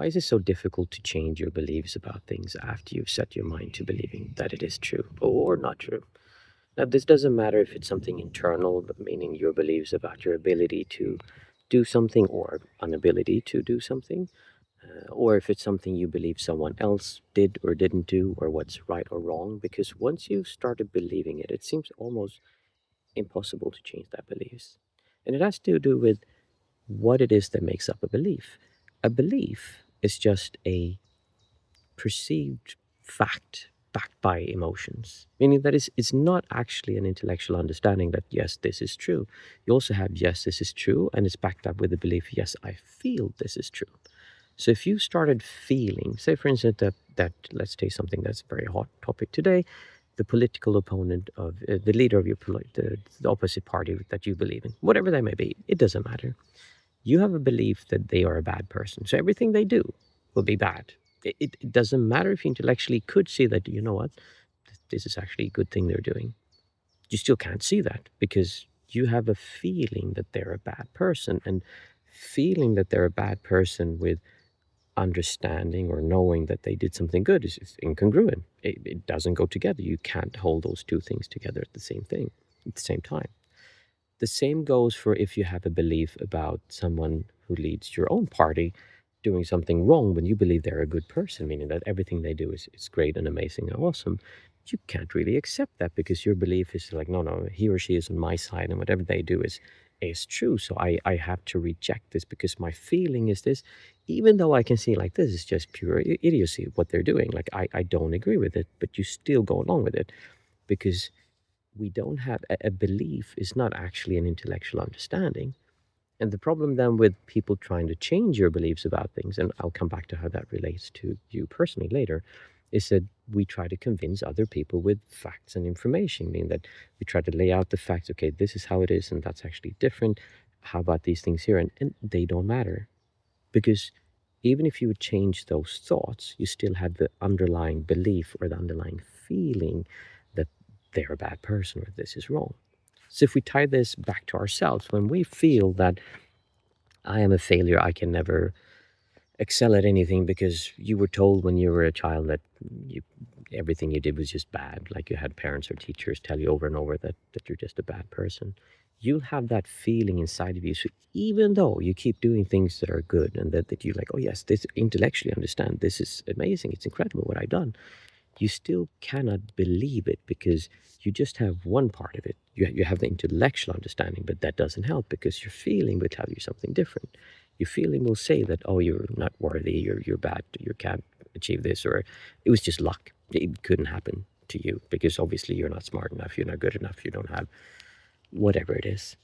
Why is it so difficult to change your beliefs about things after you've set your mind to believing that it is true or not true? Now, this doesn't matter if it's something internal, meaning your beliefs about your ability to do something or inability to do something, or if it's something you believe someone else did or didn't do, or what's right or wrong. Because once you've started believing it, it seems almost impossible to change that beliefs. And it has to do with what it is that makes up a belief. A belief is just a perceived fact backed by emotions, meaning that it's not actually an intellectual understanding that, yes, this is true. You also have, yes, this is true, and it's backed up with the belief, yes, I feel this is true. So if you started feeling, say, for instance, that let's take something that's a very hot topic today, the political opponent of the leader of the opposite party that you believe in, whatever they may be, it doesn't matter. You have a belief that they are a bad person. So everything they do will be bad. It doesn't matter if you intellectually could see that, you know what, this is actually a good thing they're doing. You still can't see that because you have a feeling that they're a bad person. And feeling that they're a bad person with understanding or knowing that they did something good is incongruent. It doesn't go together. You can't hold those two things together at the same time. The same goes for if you have a belief about someone who leads your own party doing something wrong when you believe they're a good person, meaning that everything they do is great and amazing and awesome. You can't really accept that because your belief is like, no, he or she is on my side and whatever they do is true. So I have to reject this because my feeling is this, even though I can see like this is just pure idiocy what they're doing. Like I don't agree with it, but you still go along with it because we don't have a belief is not actually an intellectual understanding. And the problem then with people trying to change your beliefs about things, and I'll come back to how that relates to you personally later, is that we try to convince other people with facts and information, meaning that we try to lay out the facts. Okay, this is how it is, and that's actually different. How about these things here? And they don't matter because even if you would change those thoughts, you still have the underlying belief or the underlying feeling that they're a bad person or this is wrong. So if we tie this back to ourselves, when we feel that I am a failure, I can never excel at anything because you were told when you were a child that you, everything you did was just bad, like you had parents or teachers tell you over and over that you're just a bad person, you'll have that feeling inside of you. So even though you keep doing things that are good and that you're like, oh yes, this intellectually understand, this is amazing, it's incredible what I've done, you still cannot believe it because you just have one part of it. You have the intellectual understanding, but that doesn't help because your feeling will tell you something different. Your feeling will say that, oh, you're not worthy, you're bad, you can't achieve this, or it was just luck. It couldn't happen to you because obviously you're not smart enough, you're not good enough, you don't have whatever it is.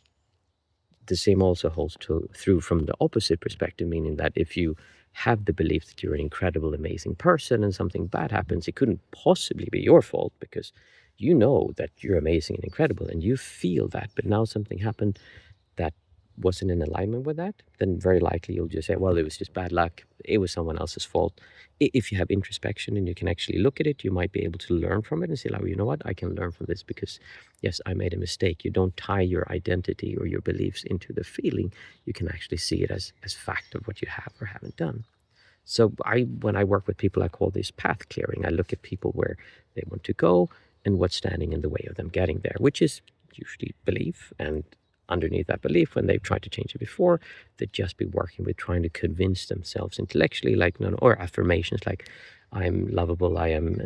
The same also holds through from the opposite perspective, meaning that if you have the belief that you're an incredible, amazing person and something bad happens, it couldn't possibly be your fault because you know that you're amazing and incredible and you feel that, but now something happened that wasn't in alignment with that, then very likely you'll just say, well, it was just bad luck. It was someone else's fault. If you have introspection and you can actually look at it, you might be able to learn from it and say, like, you know what, I can learn from this because, yes, I made a mistake. You don't tie your identity or your beliefs into the feeling. You can actually see it as fact of what you have or haven't done. So when I work with people, I call this path clearing. I look at people where they want to go and what's standing in the way of them getting there, which is usually belief. And underneath that belief, when they've tried to change it before, they'd just be working with trying to convince themselves intellectually, like, no, or affirmations like, I'm lovable, I am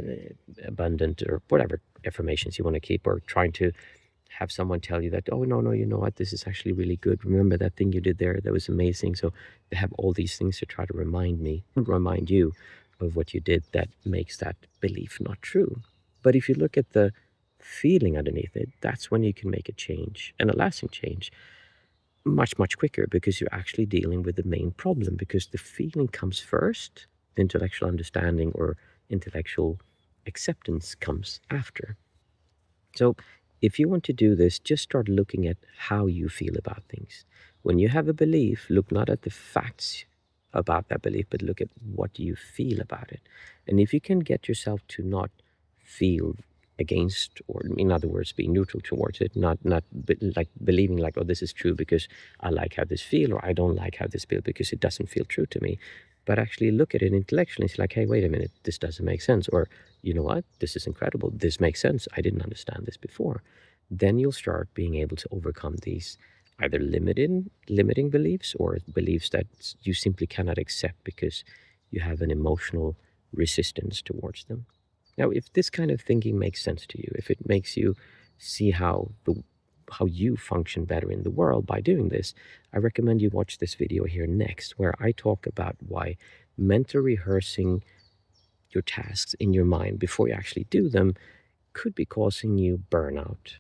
abundant, or whatever affirmations you want to keep, or trying to have someone tell you that, oh, no, you know what, this is actually really good. Remember that thing you did there? That was amazing. So they have all these things to try to remind you of what you did that makes that belief not true. But if you look at the feeling underneath it, that's when you can make a change, and a lasting change, much, much quicker because you're actually dealing with the main problem because the feeling comes first, the intellectual understanding or intellectual acceptance comes after. So if you want to do this, just start looking at how you feel about things. When you have a belief, look not at the facts about that belief, but look at what you feel about it. And if you can get yourself to not feel against, or in other words, be neutral towards it, not like believing like, oh, this is true because I like how this feel, or I don't like how this feel because it doesn't feel true to me. but actually look at it intellectually. It's like, hey, wait a minute, this doesn't make sense. Or, you know what, this is incredible. This makes sense. I didn't understand this before. Then you'll start being able to overcome these either limiting beliefs or beliefs that you simply cannot accept because you have an emotional resistance towards them. Now, if this kind of thinking makes sense to you, if it makes you see how you function better in the world by doing this, I recommend you watch this video here next, where I talk about why mental rehearsing your tasks in your mind before you actually do them could be causing you burnout